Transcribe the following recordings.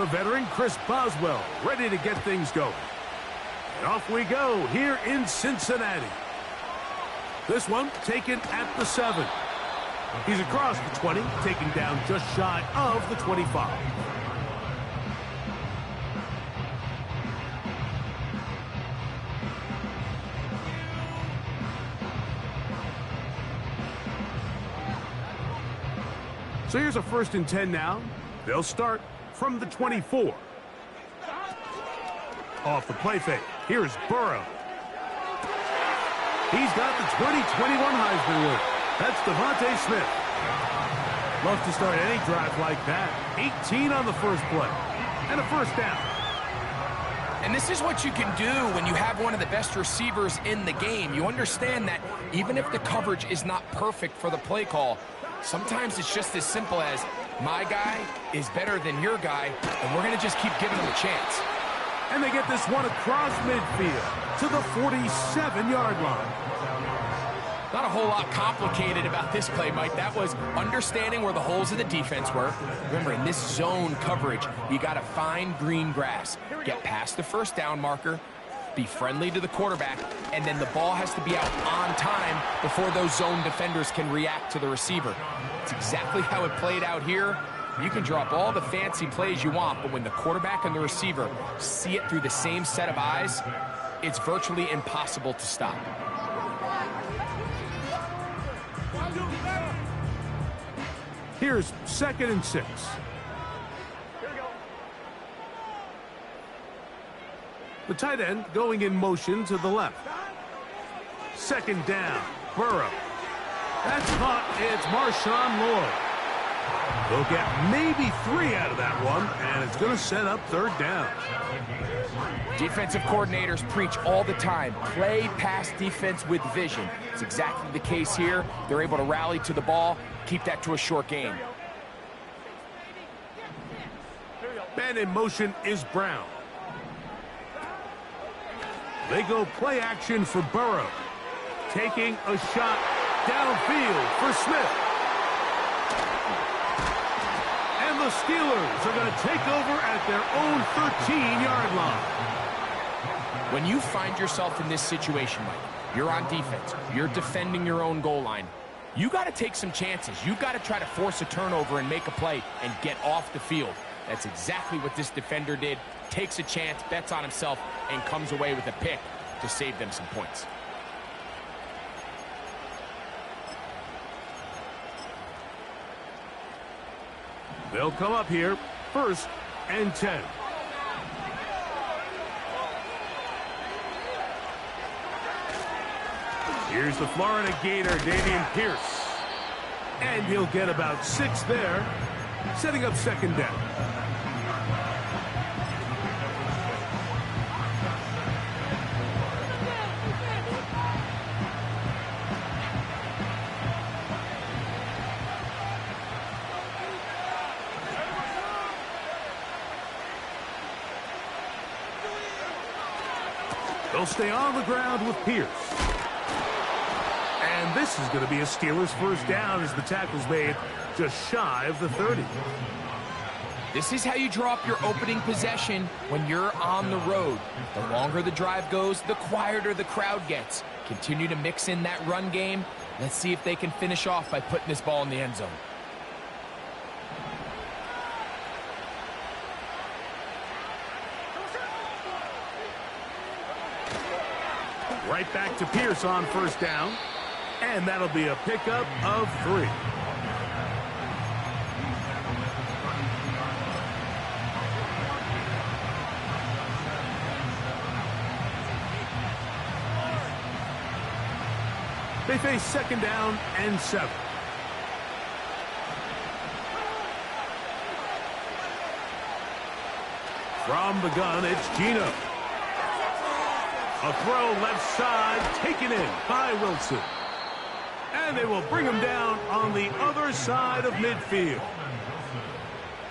the veteran Chris Boswell, ready to get things going. And off we go here in Cincinnati. This one taken at the 7. He's across the 20, taken down just shy of the 25. So here's a 1st and 10 now. They'll start from the 24. Off the play fake, here's Burrow. He's got the 2021 Heisman winner. That's DeVonta Smith. Love to start any drive like that. 18 on the first play. And a 1st down. And this is what you can do when you have one of the best receivers in the game. You understand that even if the coverage is not perfect for the play call, sometimes it's just as simple as, my guy is better than your guy, and we're going to just keep giving him a chance. And they get this one across midfield to the 47-yard line. Not a whole lot complicated about this play, Mike. That was understanding where the holes of the defense were. Remember, in this zone coverage, you got to find green grass. Get past the 1st down marker, be friendly to the quarterback, and then the ball has to be out on time before those zone defenders can react to the receiver. It's exactly how it played out here. You can drop all the fancy plays you want, but when the quarterback and the receiver see it through the same set of eyes, it's virtually impossible to stop. Here's 2nd and 6. The tight end going in motion to the left. 2nd down, Burrow. That's caught. It's Marshawn Lloyd. They'll get maybe 3 out of that one, and it's going to set up 3rd down. Defensive coordinators preach all the time, play pass defense with vision. It's exactly the case here. They're able to rally to the ball, keep that to a short game. Man in motion is Brown. They go play action for Burrow. Taking a shot downfield for Smith. And the Steelers are going to take over at their own 13-yard line. When you find yourself in this situation, Mike, you're on defense, you're defending your own goal line, you got to take some chances. You got to try to force a turnover and make a play and get off the field. That's exactly what this defender did. Takes a chance, bets on himself, and comes away with a pick to save them some points. They'll come up here, 1st and 10. Here's the Florida Gator, Dameon Pierce. And he'll get about 6 there, setting up 2nd down. They'll stay on the ground with Pierce. And this is going to be a Steelers 1st down as the tackle's made just shy of the 30. This is how you draw up your opening possession when you're on the road. The longer the drive goes, the quieter the crowd gets. Continue to mix in that run game. Let's see if they can finish off by putting this ball in the end zone. Right back to Pierce on 1st down. And that'll be a pickup of 3. They face 2nd down and 7. From the gun, it's Gino. A throw left side, taken in by Wilson. And they will bring him down on the other side of midfield.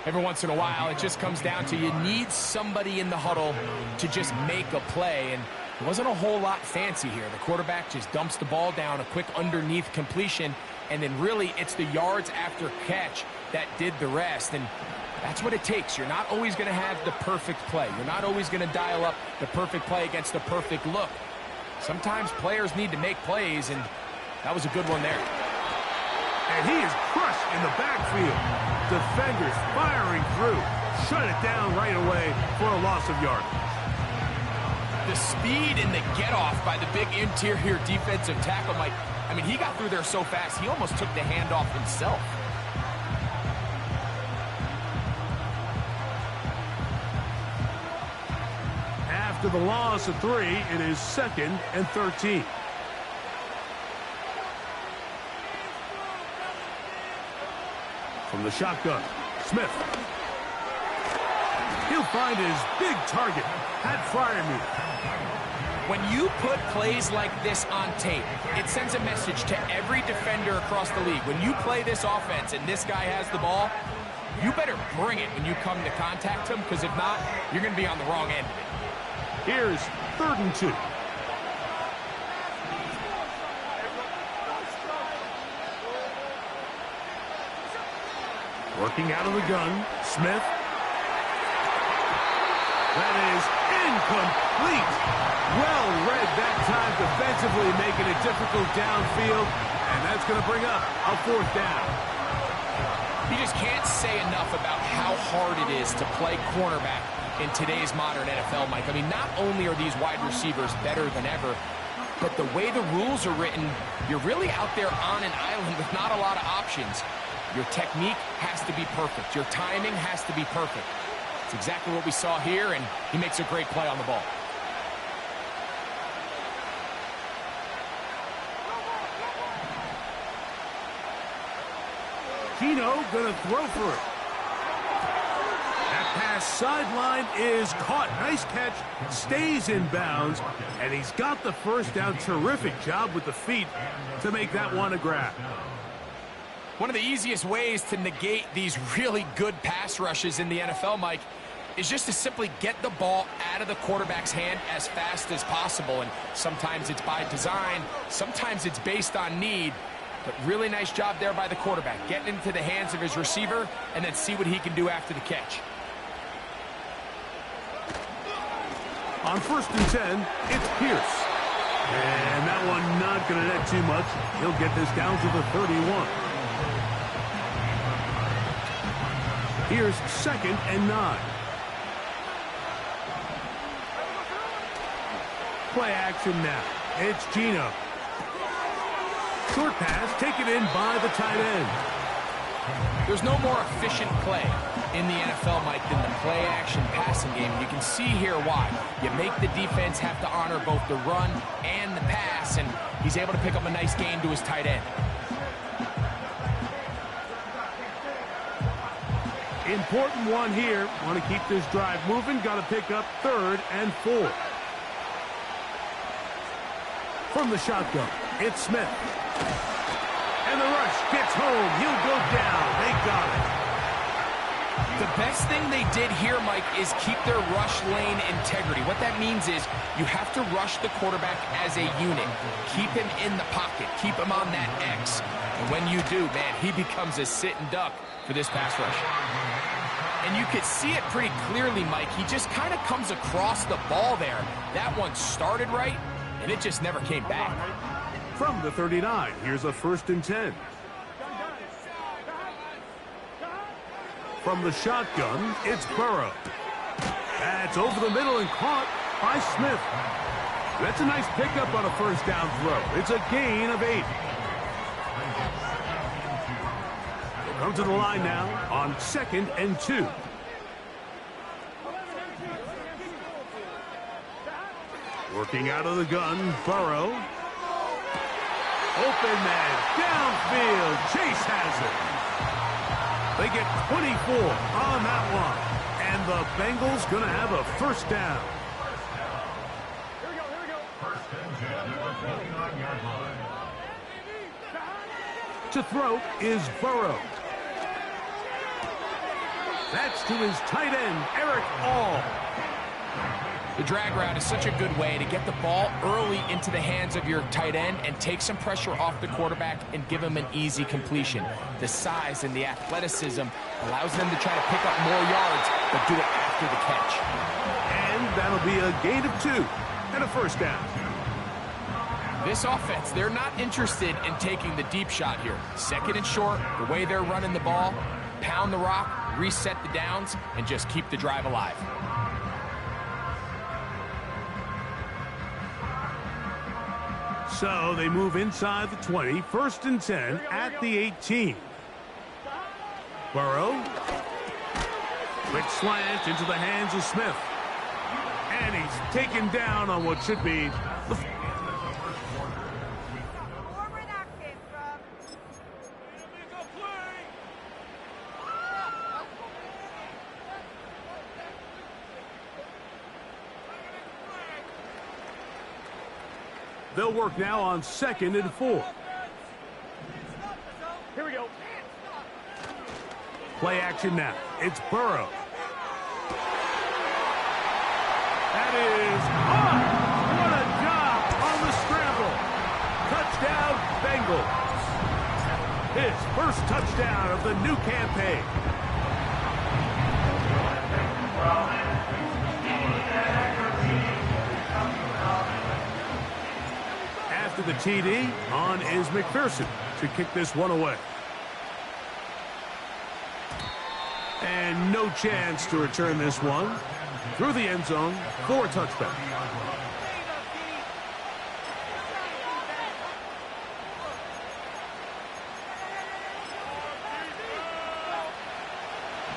Every once in a while, it just comes down to you need somebody in the huddle to just make a play. And it wasn't a whole lot fancy here. The quarterback just dumps the ball down, a quick underneath completion, and then really it's the yards after catch that did the rest. And that's what it takes. You're not always going to have the perfect play. You're not always going to dial up the perfect play against the perfect look. Sometimes players need to make plays, and that was a good one there. And he is crushed in the backfield. Defenders firing through. Shut it down right away for a loss of yardage. The speed and the get-off by the big interior defensive tackle, Mike. I mean, he got through there so fast, he almost took the handoff himself. After the loss of 3, it is 2nd and 13. From the shotgun, Smith. He'll find his big target. Pat Freiermuth. When you put plays like this on tape, it sends a message to every defender across the league. When you play this offense and this guy has the ball, you better bring it when you come to contact him, because if not, you're going to be on the wrong end of it. Here's 3rd and 2. Working out of the gun, Smith. That is incomplete. Well read that time defensively, making it difficult downfield, and that's going to bring up a 4th down. You just can't say enough about how hard it is to play cornerback in today's modern NFL, Mike. I mean, not only are these wide receivers better than ever, but the way the rules are written, you're really out there on an island with not a lot of options. Your technique has to be perfect. Your timing has to be perfect. It's exactly what we saw here, and he makes a great play on the ball. Geno gonna throw for it. That pass sideline is caught. Nice catch, stays in bounds, and he's got the 1st down. Terrific job with the feet to make that one a grab. One of the easiest ways to negate these really good pass rushes in the NFL, Mike, is just to simply get the ball out of the quarterback's hand as fast as possible. And sometimes it's by design, sometimes it's based on need. But really nice job there by the quarterback, getting into the hands of his receiver and then see what he can do after the catch. On 1st and 10, it's Pierce. And that one not going to net too much. He'll get this down to the 31. Here's 2nd and 9. Play action now. It's Geno. Short pass taken in by the tight end. There's no more efficient play in the NFL, Mike, than the play-action passing game. You can see here why. You make the defense have to honor both the run and the pass, and he's able to pick up a nice gain to his tight end. Important one here. Want to keep this drive moving. Got to pick up 3rd and 4. From the shotgun, it's Smith. And the rush gets home. He'll go down. They got it. The best thing they did here, Mike, is keep their rush lane integrity. What that means is you have to rush the quarterback as a unit. Keep him in the pocket. Keep him on that X. And when you do, man, he becomes a sitting duck for this pass rush. And you could see it pretty clearly, Mike. He just kind of comes across the ball there. That one started right, and it just never came back. From the 39, here's a 1st and 10. From the shotgun, it's Burrow. That's over the middle and caught by Smith. That's a nice pickup on a 1st down throw. It's a gain of 8. They'll come to the line now on 2nd and 2. Working out of the gun, Burrow. Open man, downfield, Chase has it. They get 24 on that one. And the Bengals going to have a 1st down. To throw is Burrow. That's to his tight end, Eric All. The drag route is such a good way to get the ball early into the hands of your tight end and take some pressure off the quarterback and give him an easy completion. The size and the athleticism allows them to try to pick up more yards, but do it after the catch. And that'll be a gain of 2 and a first down. This offense, they're not interested in taking the deep shot here. Second and short, the way they're running the ball, pound the rock, reset the downs, and just keep the drive alive. So they move inside the 20, 1st and 10 at the 18. Burrow. Quick slant into the hands of Smith. And he's taken down on what should be the... They'll work now on 2nd and 4. Here we go. Play action now. It's Burrow. That is caught. What a job on the scramble. Touchdown, Bengals. His first touchdown of the new campaign. After the TD, on is McPherson to kick this one away. And no chance to return this one. Through the end zone for a touchback.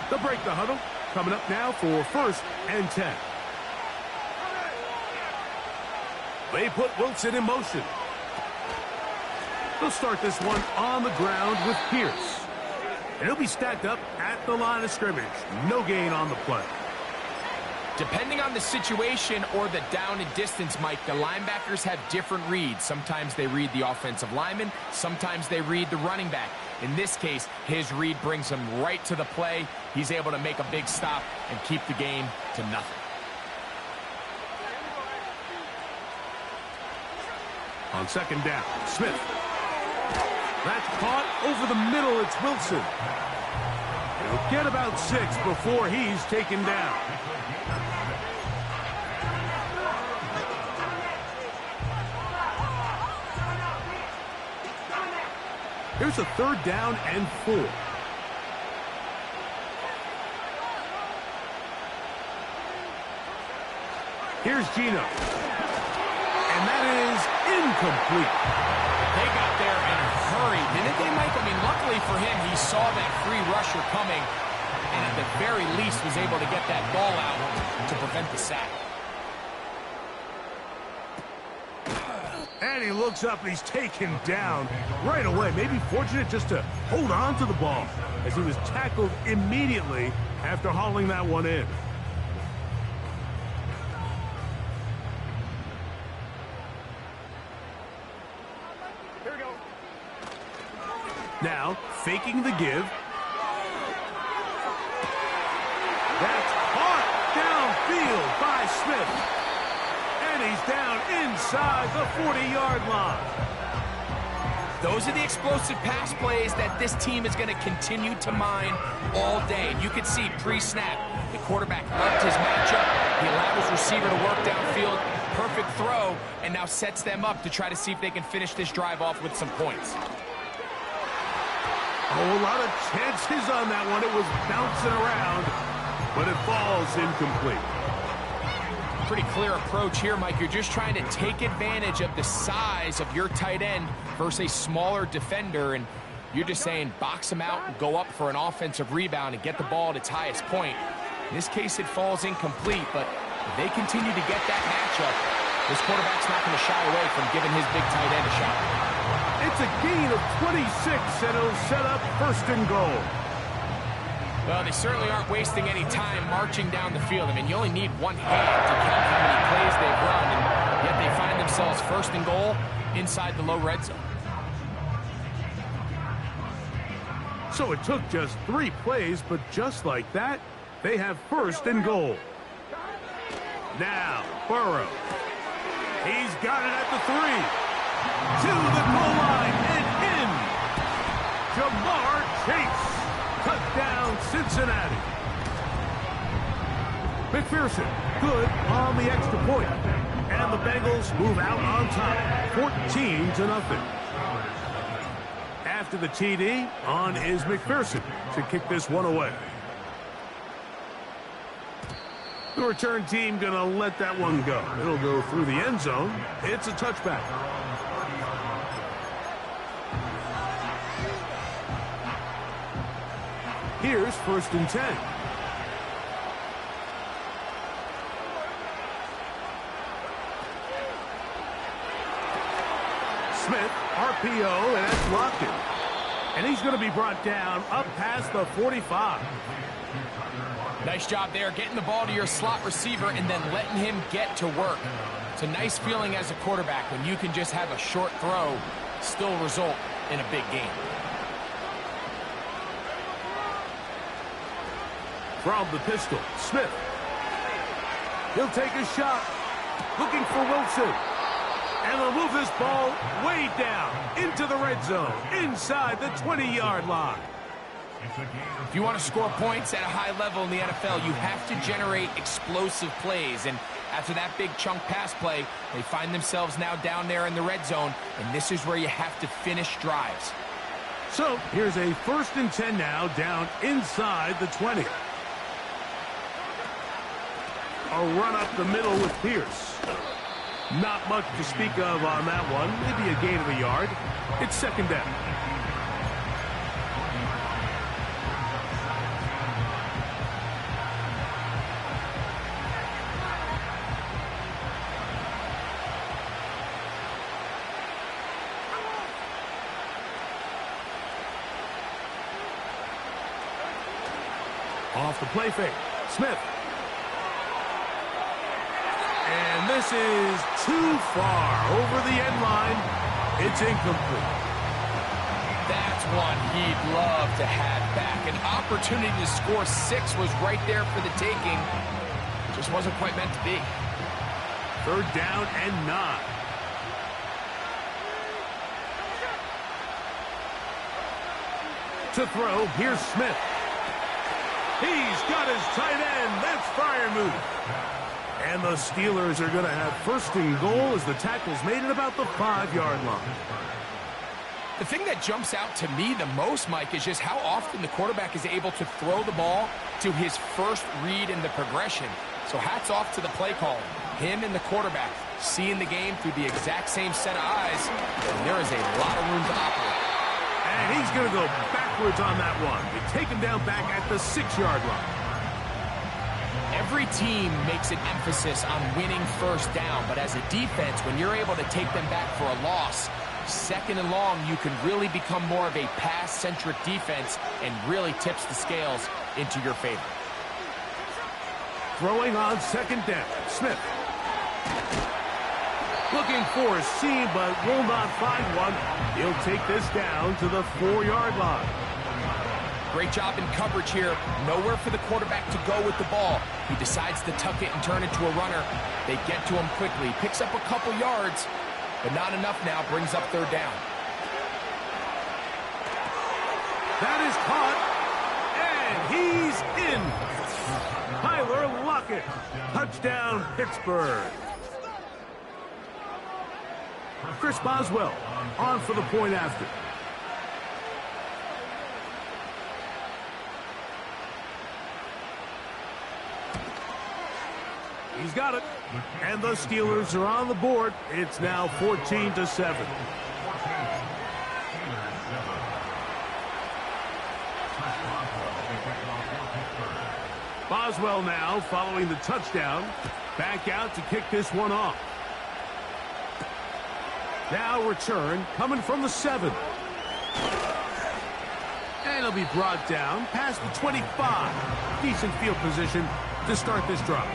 They'll break the huddle. Coming up now for 1st and 10. They put Wilson in motion. They'll start this one on the ground with Pierce. And he'll be stacked up at the line of scrimmage. No gain on the play. Depending on the situation or the down and distance, Mike, the linebackers have different reads. Sometimes they read the offensive lineman. Sometimes they read the running back. In this case, his read brings him right to the play. He's able to make a big stop and keep the game to nothing. On 2nd down, Smith. That's caught over the middle. It's Wilson. He'll get about 6 before he's taken down. Here's a 3rd down and 4. Here's Geno. And that is incomplete. They got there in a hurry, didn't they, Mike? I mean, luckily for him, he saw that free rusher coming, and at the very least was able to get that ball out to prevent the sack. And he looks up and he's taken down right away. Maybe fortunate just to hold on to the ball as he was tackled immediately after hauling that one in. Now, faking the give. That's caught downfield by Smith. And he's down inside the 40-yard line. Those are the explosive pass plays that this team is going to continue to mine all day. You could see pre-snap, the quarterback loved his matchup. He allowed his receiver to work downfield. Perfect throw, and now sets them up to try to see if they can finish this drive off with some points. Oh, a lot of chances on that one. It was bouncing around, but it falls incomplete. Pretty clear approach here, Mike. You're just trying to take advantage of the size of your tight end versus a smaller defender, and you're just saying box him out and go up for an offensive rebound and get the ball at its highest point. In this case, it falls incomplete, but if they continue to get that matchup, this quarterback's not going to shy away from giving his big tight end a shot. It's a gain of 26, and it'll set up 1st and goal. Well, they certainly aren't wasting any time marching down the field. I mean, you only need one hand to count how many plays they've run, and yet they find themselves 1st and goal inside the low red zone. So it took just 3 plays, but just like that, they have 1st and goal. Now, Burrow. He's got it at the 3. To the goal line and in. Ja'Marr Chase. Touchdown, Cincinnati. McPherson, good on the extra point. And the Bengals move out on top, 14-0. After the TD, on is McPherson to kick this one away. The return team going to let that one go. It'll go through the end zone. It's a touchback. Here's 1st and 10. Smith, RPO, and that's locked in. And he's going to be brought down up past the 45. Nice job there, getting the ball to your slot receiver and then letting him get to work. It's a nice feeling as a quarterback when you can just have a short throw, still result in a big game. From the pistol, Smith. He'll take a shot. Looking for Wilson. And they'll move this ball way down into the red zone, inside the 20-yard line. If you want to score points at a high level in the NFL, you have to generate explosive plays. And after that big chunk pass play, they find themselves now down there in the red zone, and this is where you have to finish drives. So here's a 1st and 10 now, down inside the 20. A run up the middle with Pierce. Not much to speak of on that one. Maybe a gain of a yard. It's 2nd down. Off the play fake. Smith. And this is too far over the end line. It's incomplete. That's one he'd love to have back. An opportunity to score 6 was right there for the taking. Just wasn't quite meant to be. 3rd down and 9. To throw, here's Smith. He's got his tight end. That's Freiermuth. And the Steelers are going to have 1st and goal as the tackle's made at about the 5-yard line. The thing that jumps out to me the most, Mike, is just how often the quarterback is able to throw the ball to his first read in the progression. So hats off to the play caller. Him and the quarterback seeing the game through the exact same set of eyes. And there is a lot of room to operate. And he's going to go backwards on that one. They take him down back at the 6-yard line. Every team makes an emphasis on winning 1st down, but as a defense, when you're able to take them back for a loss, 2nd and long, you can really become more of a pass-centric defense and really tips the scales into your favor. Throwing on 2nd down, Smith. Looking for a seam, but will not find one. He'll take this down to the 4-yard line. Great job in coverage here. Nowhere for the quarterback to go with the ball. He decides to tuck it and turn it to a runner. They get to him quickly. Picks up a couple yards, but not enough now. Brings up 3rd down. That is caught, and he's in. Tyler Lockett. Touchdown, Pittsburgh. Chris Boswell on for the point after. He's got it. And the Steelers are on the board. It's now 14-7. Boswell now following the touchdown. Back out to kick this one off. Now return coming from the 7. And he'll be brought down past the 25. Decent field position to start this drive.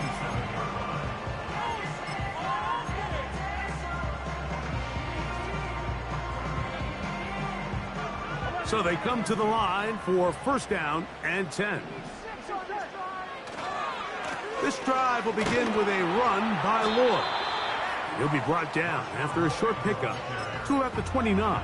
So they come to the line for 1st down and 10. This drive will begin with a run by Lloyd. He'll be brought down after a short pickup to about the 29.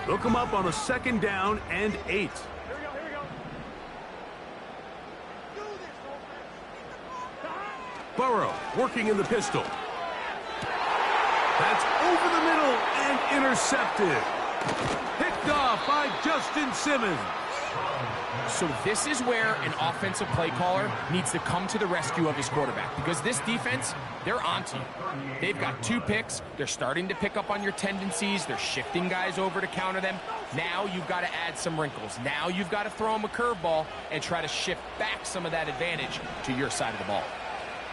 They'll come up on a 2nd down and 8. Burrow working in the pistol. That's over the middle and intercepted. Picked off by Justin Simmons. So this is where an offensive play caller needs to come to the rescue of his quarterback, because this defense, they're onto you. They've got 2 picks. They're starting to pick up on your tendencies. They're shifting guys over to counter them. Now you've got to add some wrinkles. Now you've got to throw them a curveball and try to shift back some of that advantage to your side of the ball.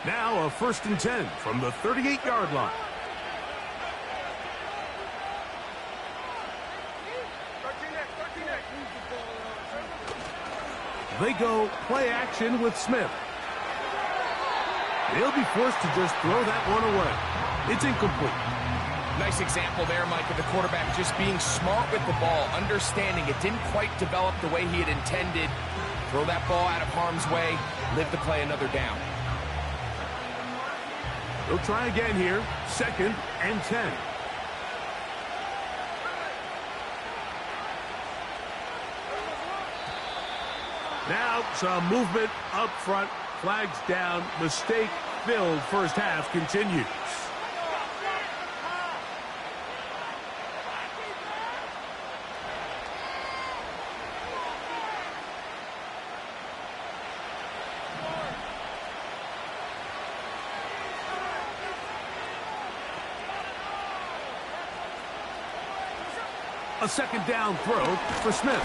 Now a 1st and 10 from the 38-yard line. They go play action with Smith. They'll be forced to just throw that one away. It's incomplete. Nice example there, Mike, of the quarterback just being smart with the ball, understanding it didn't quite develop the way he had intended. Throw that ball out of harm's way, live to play another down. They'll try again here, 2nd and 10. Now some movement up front. Flags down. Mistake-filled first half continues. A 2nd down throw for Smith.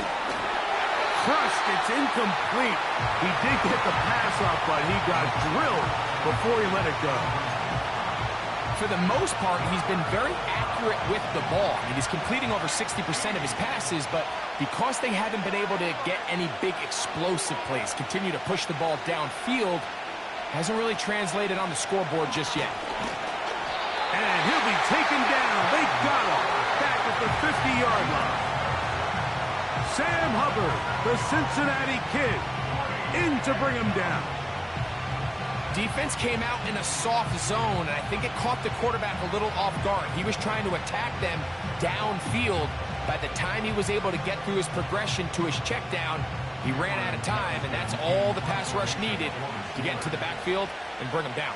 Crushed, it's incomplete. He did get the pass off, but he got drilled before he let it go. For the most part, he's been very accurate with the ball. I mean, he's completing over 60% of his passes, but because they haven't been able to get any big explosive plays, continue to push the ball downfield, hasn't really translated on the scoreboard just yet. And he'll be taken down. They got him back at the 50-yard line. Sam Hubbard, the Cincinnati Kid, in to bring him down. Defense came out in a soft zone, and I think it caught the quarterback a little off guard. He was trying to attack them downfield. By the time he was able to get through his progression to his check down, he ran out of time, and that's all the pass rush needed to get into the backfield and bring him down.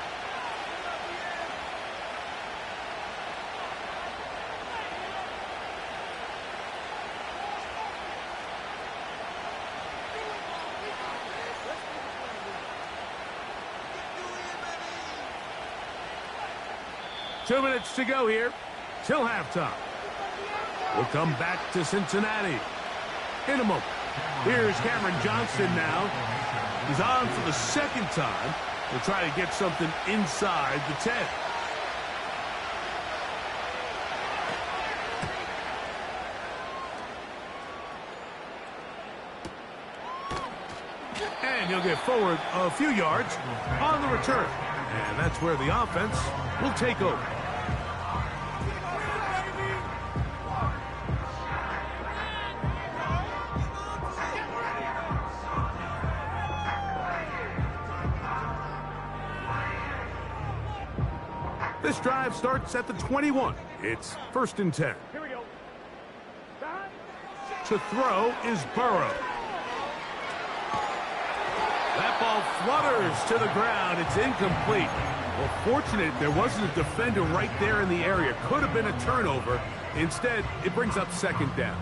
Two minutes to go here till halftime. We'll come back to Cincinnati in a moment. Here's Cameron Johnston now. He's on for the 2nd time. He'll try to get something inside the 10. And he'll get forward a few yards on the return. And that's where the offense will take over. This drive starts at the 21. It's 1st and 10. Here we go. To throw is Burrow. That ball flutters to the ground. It's incomplete. Well, fortunate there wasn't a defender right there in the area. Could have been a turnover. Instead, it brings up 2nd down.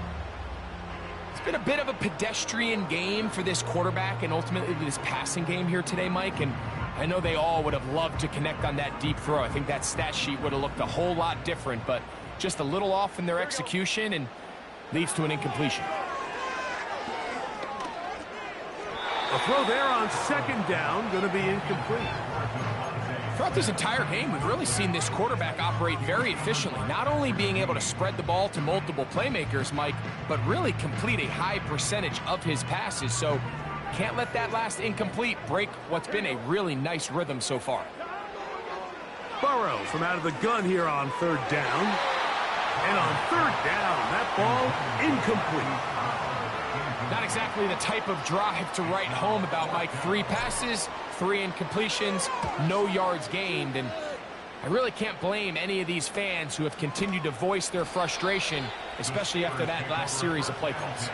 It's been a bit of a pedestrian game for this quarterback and ultimately this passing game here today, Mike. And I know they all would have loved to connect on that deep throw. I think that stat sheet would have looked a whole lot different, but just a little off in their execution and leads to an incompletion. A throw there on 2nd down, going to be incomplete. Throughout this entire game, we've really seen this quarterback operate very efficiently, not only being able to spread the ball to multiple playmakers, Mike, but really complete a high percentage of his passes. So can't let that last incomplete break what's been a really nice rhythm so far. Burrow from out of the gun here on third down. And on third down, that ball incomplete. Not exactly the type of drive to write home about, Mike. 3 passes, 3 incompletions, no yards gained. And I really can't blame any of these fans who have continued to voice their frustration, especially after that last series of play calls.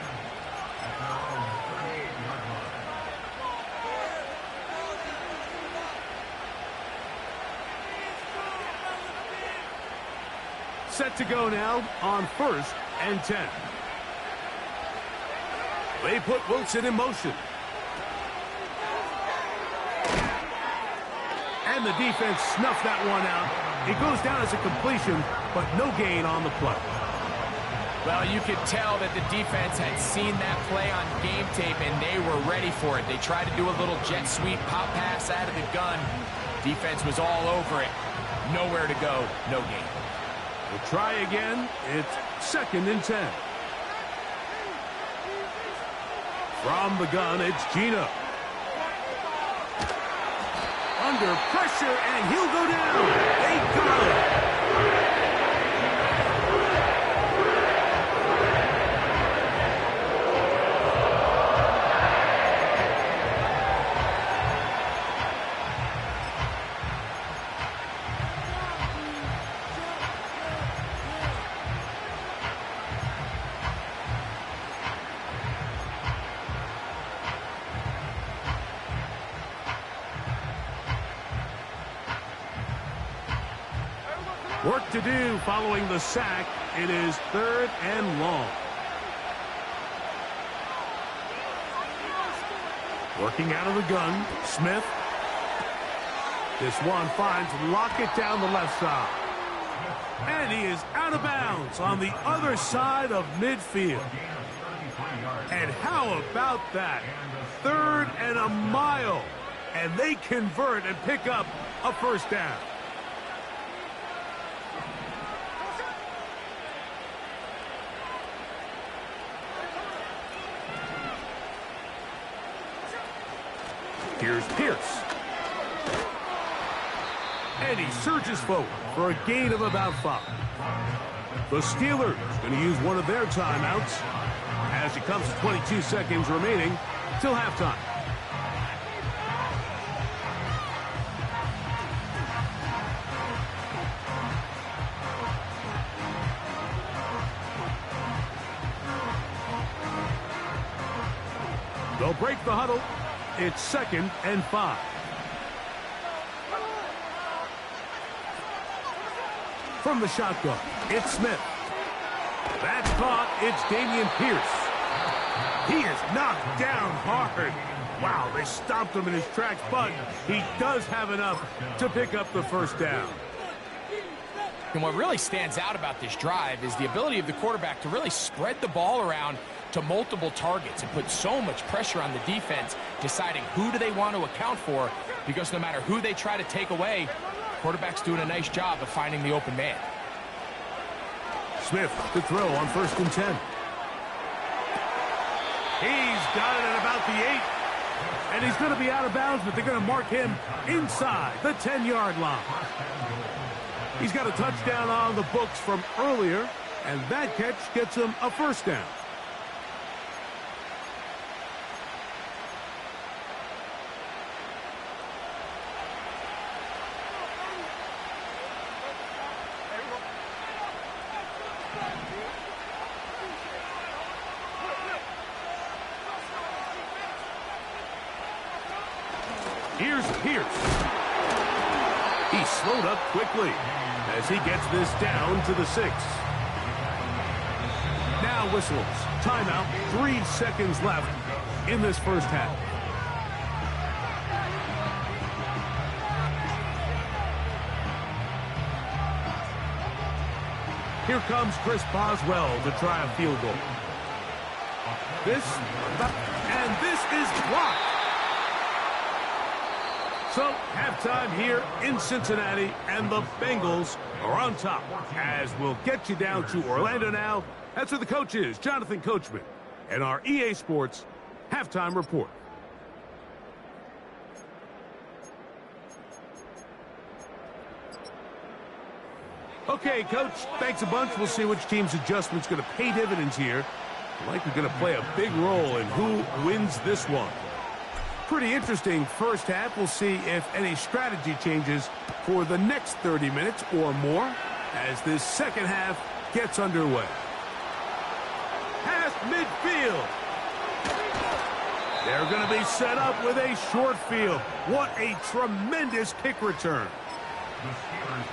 Set to go now on 1st and 10. They put Wilson in motion. And the defense snuffed that one out. It goes down as a completion, but no gain on the play. Well, you could tell that the defense had seen that play on game tape, and they were ready for it. They tried to do a little jet sweep pop pass out of the gun. Defense was all over it. Nowhere to go, no gain. We'll try again. It's 2nd and 10. From the gun, it's Gino. Under pressure, and he'll go down. They got him. Work to do following the sack. It is 3rd and long. Working out of the gun, Smith. This one finds Lockett down the left side. And he is out of bounds on the other side of midfield. And how about that? 3rd and a mile. And they convert and pick up a first down. Here's Pierce. And he surges forward for a gain of about 5. The Steelers going to use one of their timeouts as it comes to 22 seconds remaining till halftime. They'll break the huddle. It's 2nd and 5. From the shotgun, it's Smith. That's caught. It's Dameon Pierce. He is knocked down hard. Wow, they stopped him in his tracks, but he does have enough to pick up the first down. And what really stands out about this drive is the ability of the quarterback to really spread the ball around to multiple targets and put so much pressure on the defense, deciding who do they want to account for, because no matter who they try to take away, quarterback's doing a nice job of finding the open man. Smith to throw on 1st and 10. He's got it at about the 8. And he's going to be out of bounds, but they're going to mark him inside the 10-yard line. He's got a touchdown on the books from earlier, and that catch gets him a first down. Here's Pierce. He slowed up quickly as he gets this down to the 6. Now whistles. Timeout. 3 seconds left in this first half. Here comes Chris Boswell to try a field goal. This is blocked. So, halftime here in Cincinnati, and the Bengals are on top. As we'll get you down to Orlando now. That's where the coach is, Jonathan Coachman, and our EA Sports Halftime Report. Okay, Coach, thanks a bunch. We'll see which team's adjustment's going to pay dividends here. Likely going to play a big role in who wins this one. Pretty interesting first half. We'll see if any strategy changes for the next 30 minutes or more as this second half gets underway. Past midfield. They're going to be set up with a short field. What a tremendous kick return.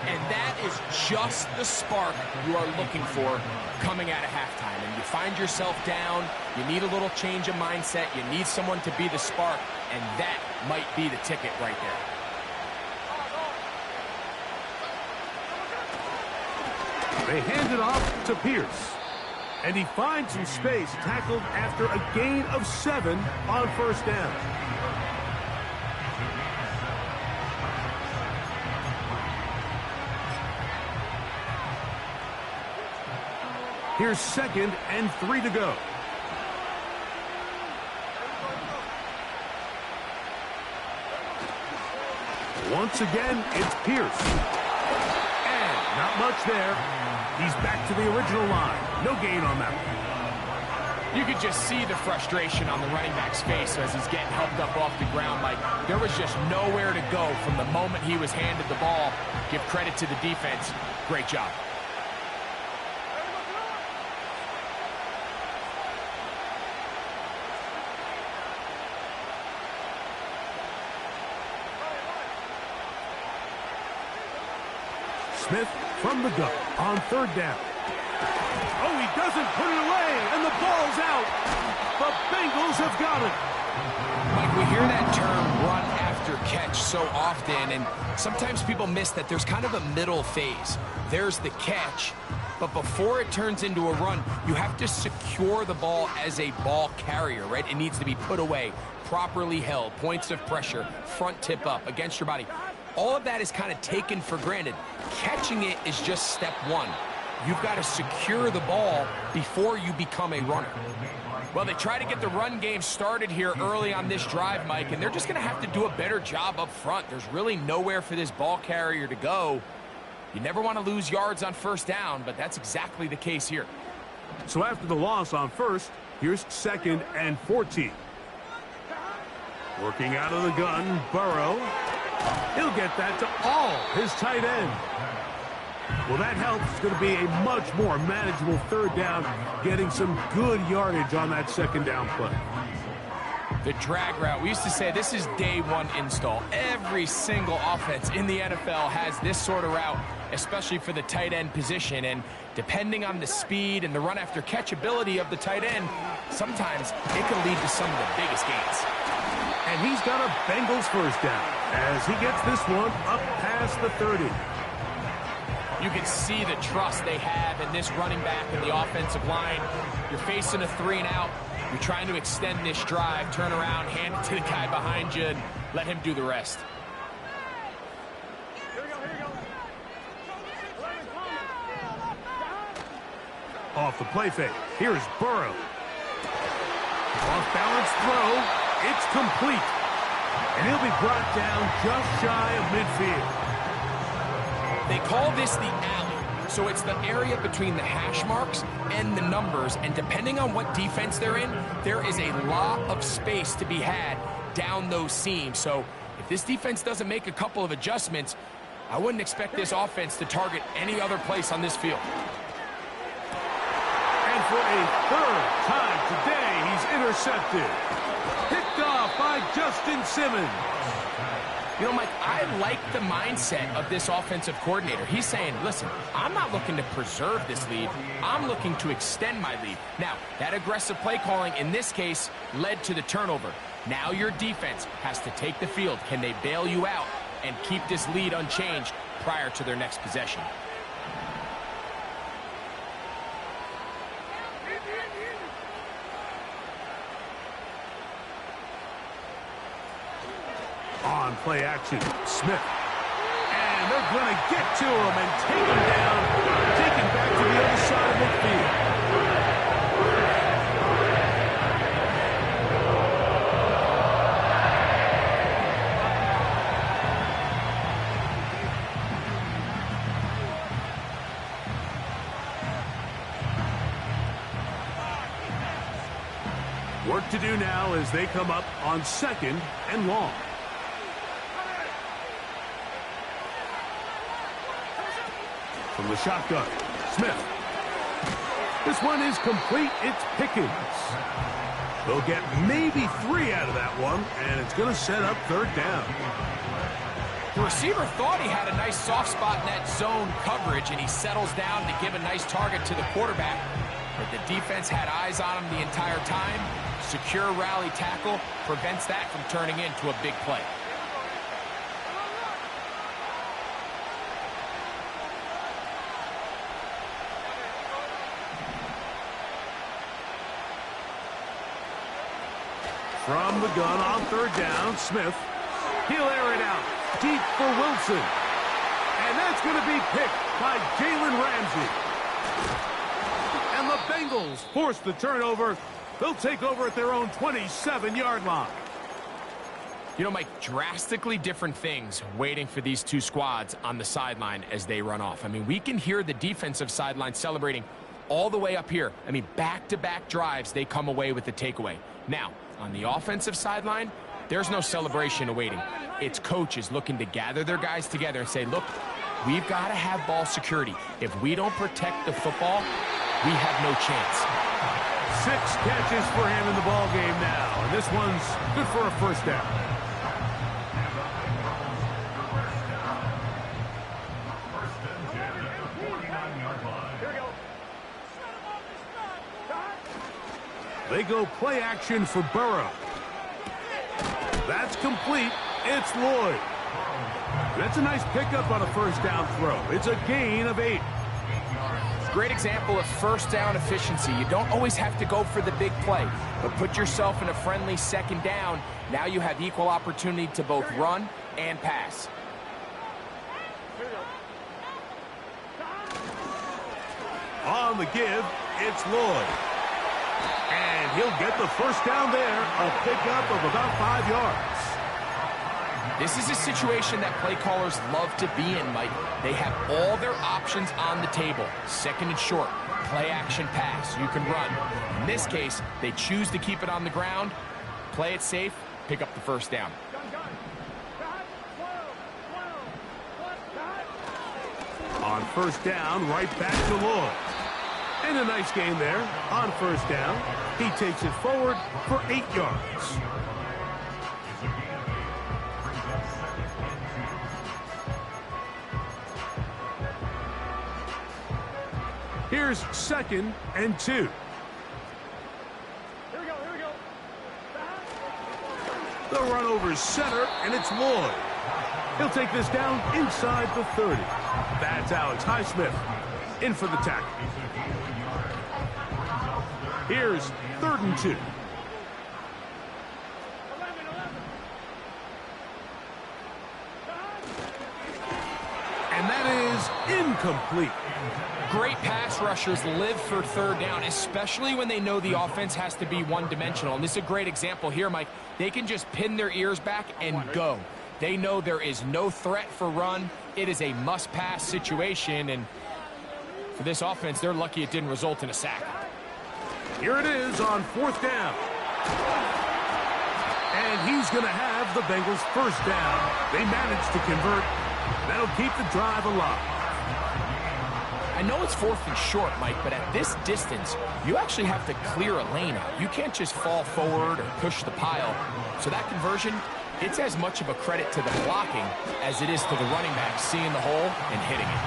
And that is just the spark you are looking for coming out of halftime. And you find yourself down, you need a little change of mindset, you need someone to be the spark, and that might be the ticket right there. They hand it off to Pierce. And he finds some space, tackled after a gain of 7 on first down. Here's 2nd and 3 to go. Once again, it's Pierce. And not much there. He's back to the original line. No gain on that one. You could just see the frustration on the running back's face as he's getting helped up off the ground. Like, there was just nowhere to go from the moment he was handed the ball. Give credit to the defense. Great job. Smith from the gun on 3rd down. Oh, he doesn't put it away, and the ball's out. The Bengals have got it. Mike, we hear that term run after catch so often, and sometimes people miss that there's kind of a middle phase. There's the catch, but before it turns into a run, you have to secure the ball as a ball carrier, right? It needs to be put away, properly held, points of pressure, front tip up against your body. All of that is kind of taken for granted. Catching it is just step one. You've got to secure the ball before you become a runner. Well, they try to get the run game started here early on this drive, Mike, and they're just going to have to do a better job up front. There's really nowhere for this ball carrier to go. You never want to lose yards on first down, but that's exactly the case here. So after the loss on first, here's 2nd and 14. Working out of the gun, Burrow. He'll get that to all his tight end. Well, that helps. It's going to be a much more manageable 3rd down, getting some good yardage on that 2nd down play. The drag route. We used to say this is day one install. Every single offense in the NFL has this sort of route, especially for the tight end position. And depending on the speed and the run after catch ability of the tight end, sometimes it can lead to some of the biggest gains. And he's got a Bengals first down as he gets this one up past the 30. You can see the trust they have in this running back and the offensive line. You're facing a 3-and-out. You're trying to extend this drive, turn around, hand it to the guy behind you, and let him do the rest. Off the play fake. Here's Burrow. Off-balance throw. It's complete. And he'll be brought down just shy of midfield. They call this the alley. So it's the area between the hash marks and the numbers. And depending on what defense they're in, there is a lot of space to be had down those seams. So if this defense doesn't make a couple of adjustments, I wouldn't expect this offense to target any other place on this field. And for a 3rd time today, he's intercepted. Picked off by Justin Simmons. You know, Mike, I like the mindset of this offensive coordinator. He's saying, listen, I'm not looking to preserve this lead. I'm looking to extend my lead. Now, that aggressive play calling in this case led to the turnover. Now your defense has to take the field. Can they bail you out and keep this lead unchanged prior to their next possession? On play action, Smith. And they're going to get to him and take him down, taken back to the other side of midfield. Work to do now as they come up on 2nd and long. From the shotgun, Smith. This one is complete. It's Pickens. They'll get maybe 3 out of that one, and it's going to set up 3rd down. The receiver thought he had a nice soft spot in that zone coverage, and he settles down to give a nice target to the quarterback. But the defense had eyes on him the entire time. Secure rally tackle prevents that from turning into a big play. From the gun on 3rd down, Smith. He'll air it out deep for Wilson. And that's going to be picked by Jalen Ramsey. And the Bengals force the turnover. They'll take over at their own 27-yard line. You know, Mike, drastically different things waiting for these two squads on the sideline as they run off. I mean, we can hear the defensive sideline celebrating all the way up here. I mean, back-to-back drives, they come away with the takeaway. Now, on the offensive sideline, there's no celebration awaiting. It's coaches looking to gather their guys together and say, look, we've got to have ball security. If we don't protect the football, we have no chance. 6 catches for him in the ball game now, and this one's good for a 1st down. They go play action for Burrow. That's complete. It's Lloyd. That's a nice pickup on a 1st down throw. It's a gain of 8. Great example of 1st down efficiency. You don't always have to go for the big play, but put yourself in a friendly 2nd down. Now you have equal opportunity to both run and pass. On the give, it's Lloyd. And he'll get the 1st down there, a pickup of about 5 yards. This is a situation that play callers love to be in, Mike. They have all their options on the table. 2nd and short, play action pass, you can run. In this case, they choose to keep it on the ground, play it safe, pick up the 1st down. On 1st down, right back to Lloyd. And a nice game there. On 1st down, he takes it forward for 8 yards. Here's 2nd and 2. Here we go. The run over center, and it's Lloyd. He'll take this down inside the 30. That's Alex Highsmith in for the tackle. Here's 3rd and 2. And that is incomplete. Great pass rushers live for 3rd down, especially when they know the offense has to be one-dimensional. And this is a great example here, Mike. They can just pin their ears back and go. They know there is no threat for run. It is a must-pass situation, and for this offense, they're lucky it didn't result in a sack. Here it is on 4th down. And he's going to have the Bengals 1st down. They managed to convert. That'll keep the drive alive. I know it's 4th and short, Mike, but at this distance, you actually have to clear a lane out. You can't just fall forward or push the pile. So that conversion, it's as much of a credit to the blocking as it is to the running back seeing the hole and hitting it.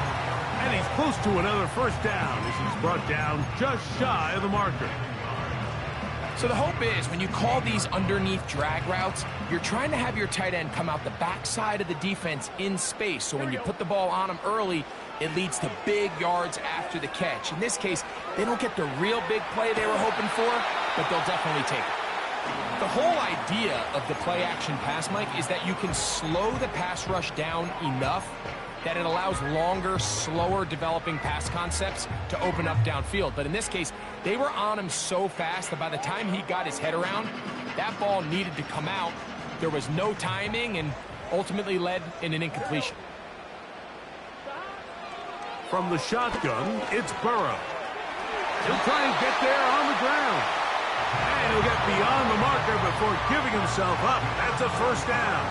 And he's close to another 1st down as he's brought down just shy of the marker. So the hope is when you call these underneath drag routes, you're trying to have your tight end come out the backside of the defense in space. So when you put the ball on him early, it leads to big yards after the catch. In this case, they don't get the real big play they were hoping for, but they'll definitely take it. The whole idea of the play action pass, Mike, is that you can slow the pass rush down enough that it allows longer, slower developing pass concepts to open up downfield. But in this case, they were on him so fast that by the time he got his head around, that ball needed to come out. There was no timing and ultimately led in an incompletion. From the shotgun, it's Burrow. He'll try and get there on the ground. Ryan will get beyond the marker before giving himself up. That's a first down.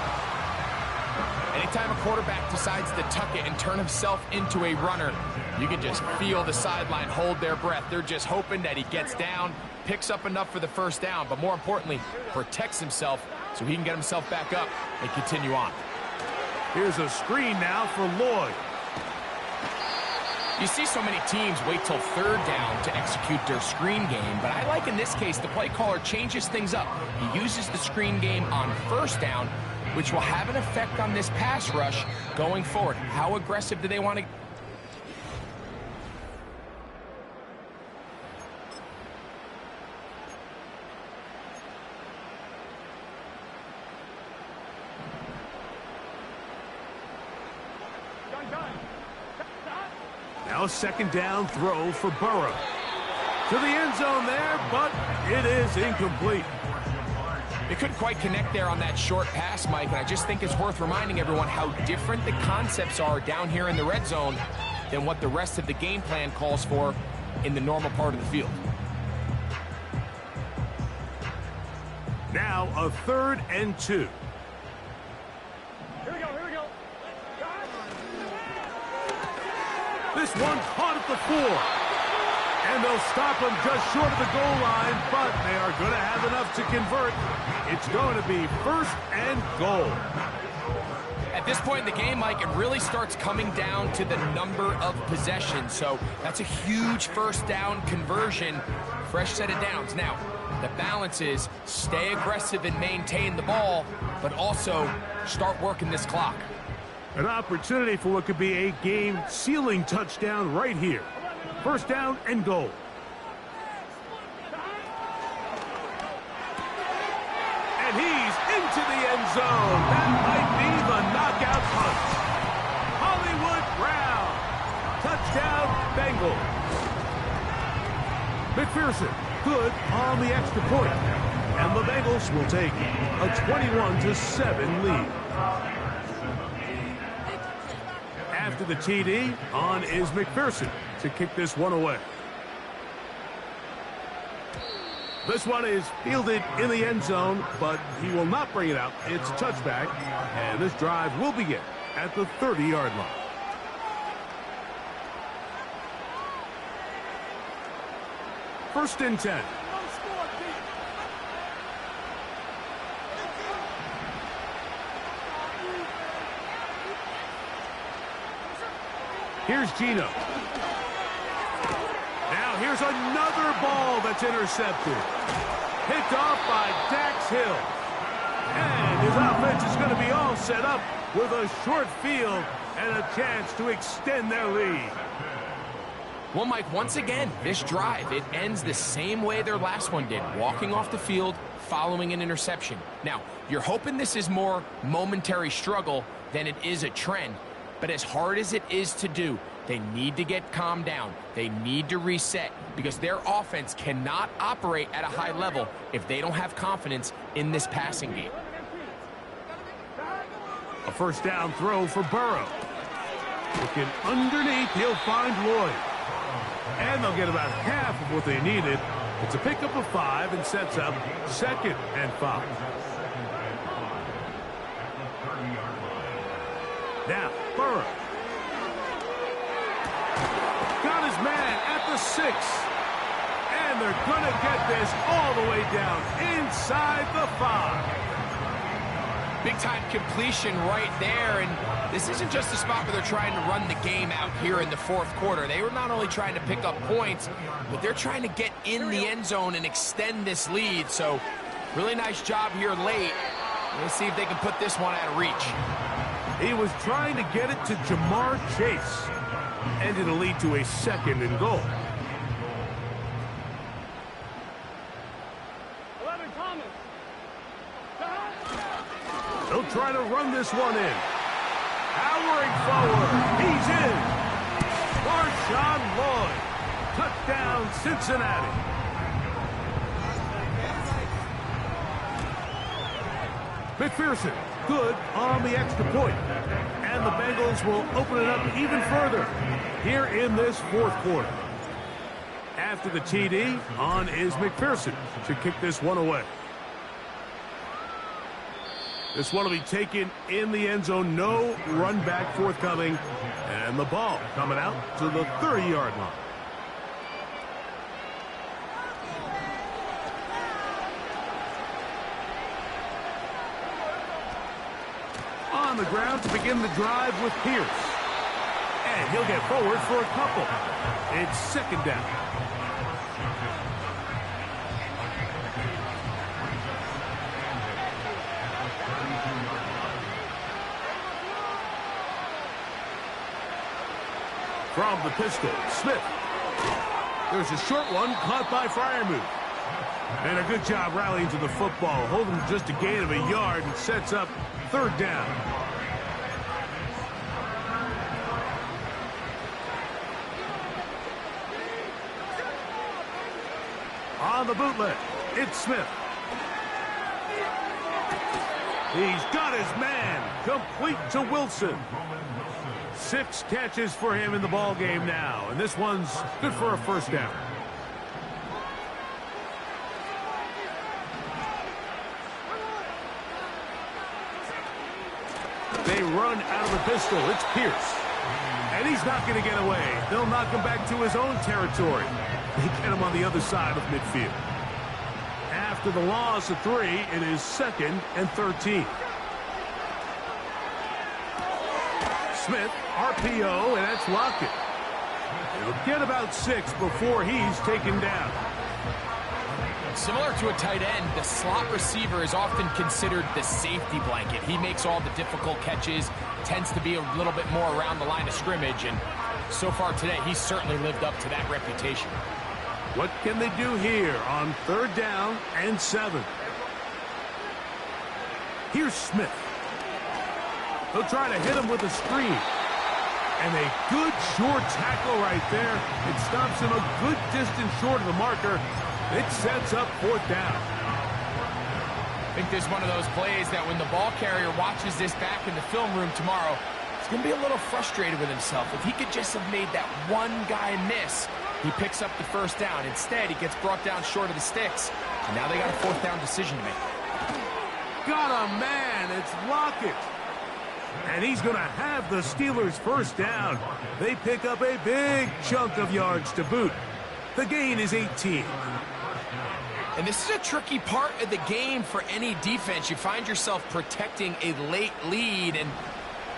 Anytime a quarterback decides to tuck it and turn himself into a runner, you can just feel the sideline hold their breath. They're just hoping that he gets down, picks up enough for the first down, but more importantly, protects himself so he can get himself back up and continue on. Here's a screen now for Lloyd. You see so many teams wait till third down to execute their screen game, but I like in this case the play caller changes things up. He uses the screen game on first down, which will have an effect on this pass rush going forward. How aggressive do they want to... Now a second down throw for Burrow. To the end zone there, but it is incomplete. They couldn't quite connect there on that short pass, Mike, and I just think it's worth reminding everyone how different the concepts are down here in the red zone than what the rest of the game plan calls for in the normal part of the field. Now a 3rd and 2. Here we go. This one caught at the 4. And they'll stop him just short of the goal line, but they are going to have enough to convert. It's going to be 1st and goal. At this point in the game, Mike, it really starts coming down to the number of possessions. So that's a huge first down conversion, fresh set of downs. Now, the balance is stay aggressive and maintain the ball, but also start working this clock. An opportunity for what could be a game-sealing touchdown right here. 1st down and goal. And he's into the end zone. That might be the knockout punch. Hollywood Brown. Touchdown, Bengals. McPherson, good on the extra point. And the Bengals will take a 21-7 lead. After the TD, on is McPherson to kick this one away. This one is fielded in the end zone, but he will not bring it out. It's a touchback, and this drive will begin at the 30-yard line. First and 10. Here's Gino. Now here's another ball that's intercepted. Picked off by Dax Hill. And his offense is going to be all set up with a short field and a chance to extend their lead. Well, Mike, once again, this drive, it ends the same way their last one did, walking off the field, following an interception. Now, you're hoping this is more momentary struggle than it is a trend. But as hard as it is to do, they need to get calmed down. They need to reset because their offense cannot operate at a high level if they don't have confidence in this passing game. A first down throw for Burrow. Looking underneath, he'll find Lloyd. And they'll get about half of what they needed. It's a pickup of 5 and sets up 2nd and 5. Now, Burrow. Got his man at the 6. And they're going to get this all the way down inside the 5. Big-time completion right there, and this isn't just a spot where they're trying to run the game out here in the 4th quarter. They were not only trying to pick up points, but they're trying to get in the end zone and extend this lead. So, really nice job here late. Let's see if they can put this one out of reach. He was trying to get it to Jamar Chase. And it'll lead to a 2nd and goal. They'll try to run this one in. Powering forward. He's in. Marshawn Lloyd. Touchdown, Cincinnati. McPherson, good on the extra point. And the Bengals will open it up even further here in this 4th quarter. After After the TD, on is McPherson to kick this one away. This one will be taken in the end zone. No run back forthcoming. And the ball coming out to the 30-yard line. On the ground to begin the drive with Pierce. And he'll get forward for a couple. It's second down. From the pistol, Smith. There's a short one caught by Freiermuth. And a good job rallying to the football. Holding just a gain of a yard and sets up third down. On the bootleg, it's Smith. He's got his man, complete to Wilson. 6 catches for him in the ball game now, and this one's good for a first down. They run out of the pistol. It's Pierce. And he's not going to get away. They'll knock him back to his own territory. They get him on the other side of midfield. After the loss of 3, it is 2nd and 13. Smith, RPO, and that's Lockett. He'll get about 6 before he's taken down. Similar to a tight end, the slot receiver is often considered the safety blanket. He makes all the difficult catches, tends to be a little bit more around the line of scrimmage, and so far today, he's certainly lived up to that reputation. What can they do here on 3rd down and 7? Here's Smith. He'll try to hit him with a screen. And a good short tackle right there. It stops him a good distance short of the marker. It sets up 4th down. I think this is one of those plays that when the ball carrier watches this back in the film room tomorrow, he's going to be a little frustrated with himself. If he could just have made that one guy miss, he picks up the first down. Instead, he gets brought down short of the sticks. And now they got a 4th down decision to make. Got a man. It's Lockett. And he's going to have the Steelers' first down. They pick up a big chunk of yards to boot. The gain is 18. And this is a tricky part of the game for any defense. You find yourself protecting a late lead, and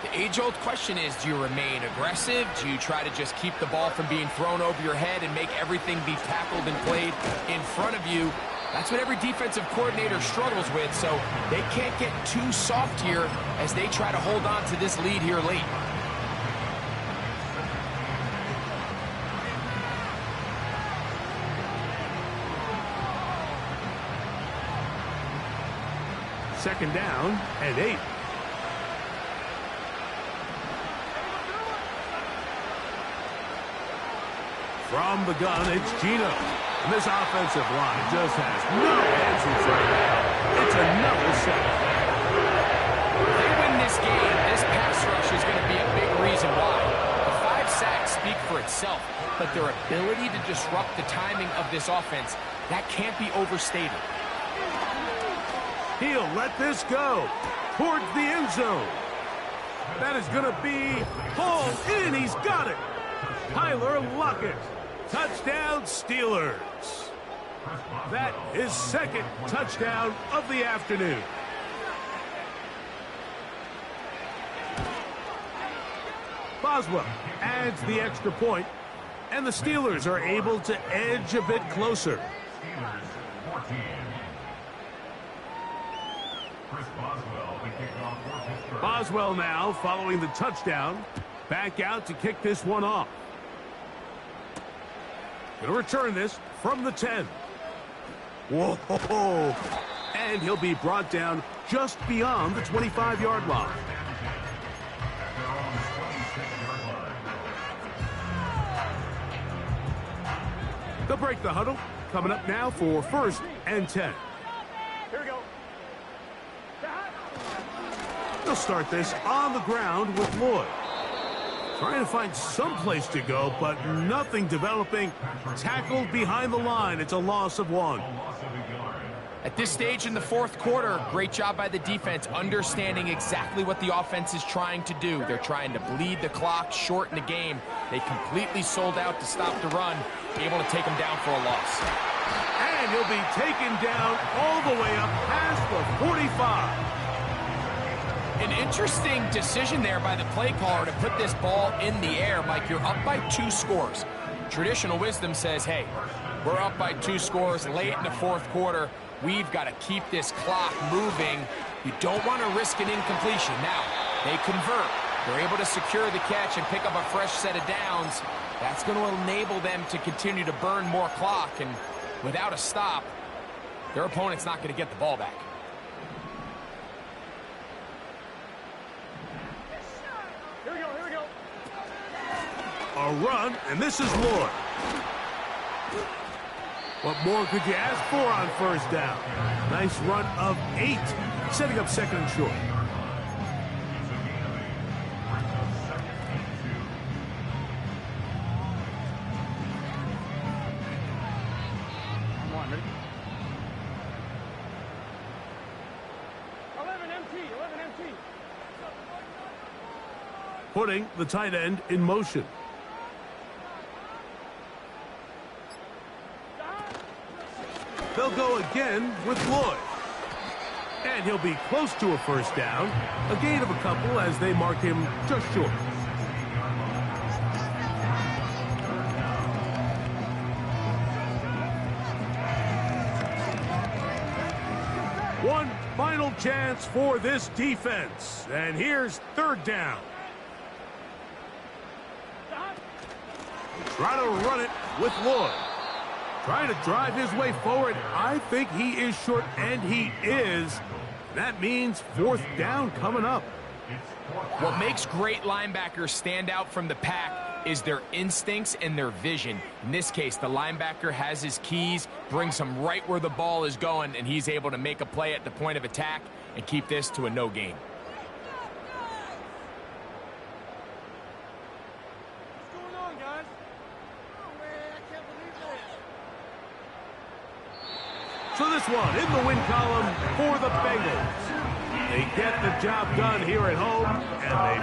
the age-old question is, do you remain aggressive? Do you try to just keep the ball from being thrown over your head and make everything be tackled and played in front of you? That's what every defensive coordinator struggles with, so they can't get too soft here as they try to hold on to this lead here late. Second down and 8. From the gun, it's Geno. And this offensive line just has no answers right now. It's another sack. If they win this game, this pass rush is going to be a big reason why. The 5 sacks speak for itself, but their ability to disrupt the timing of this offense, that can't be overstated. He'll let this go towards the end zone. That is going to be hauled in. He's got it. Tyler Lockett. Touchdown, Steelers. That is 2nd touchdown of the afternoon. Boswell adds the extra point, and the Steelers are able to edge a bit closer. Boswell now following the touchdown. Back out to kick this one off. Going to return this from the 10. Whoa! And he'll be brought down just beyond the 25-yard line. They'll break the huddle. Coming up now for 1st and 10. Here we go. They'll start this on the ground with Lloyd. Trying to find some place to go, but nothing developing. Tackled behind the line. It's a loss of 1. At this stage in the fourth quarter, great job by the defense, understanding exactly what the offense is trying to do. They're trying to bleed the clock, shorten the game. They completely sold out to stop the run, able to take them down for a loss. And he'll be taken down all the way up past the 45. An interesting decision there by the play caller to put this ball in the air. Mike, you're up by 2 scores. Traditional wisdom says, hey, we're up by 2 scores late in the fourth quarter. We've got to keep this clock moving. You don't want to risk an incompletion. Now, they convert. They're able to secure the catch and pick up a fresh set of downs. That's going to enable them to continue to burn more clock. And without a stop, their opponent's not going to get the ball back. Here we go. A run, and this is Lloyd. What more could you ask for on first down? Nice run of 8, setting up second and short. Come on, ready? 11 empty. Putting the tight end in motion. They'll go again with Lloyd. And he'll be close to a first down. A gain of a couple as they mark him just short. One final chance for this defense. And here's third down. Try to run it with Lloyd. Trying to drive his way forward. I think he is short, and he is. That means fourth down coming up. What makes great linebackers stand out from the pack is their instincts and their vision. In this case, the linebacker has his keys, brings him right where the ball is going, and he's able to make a play at the point of attack and keep this to a no gain. What's going on, guys? Oh, man, I can't believe this. So this one in the win column for the Bengals. They get the job done here at home, and they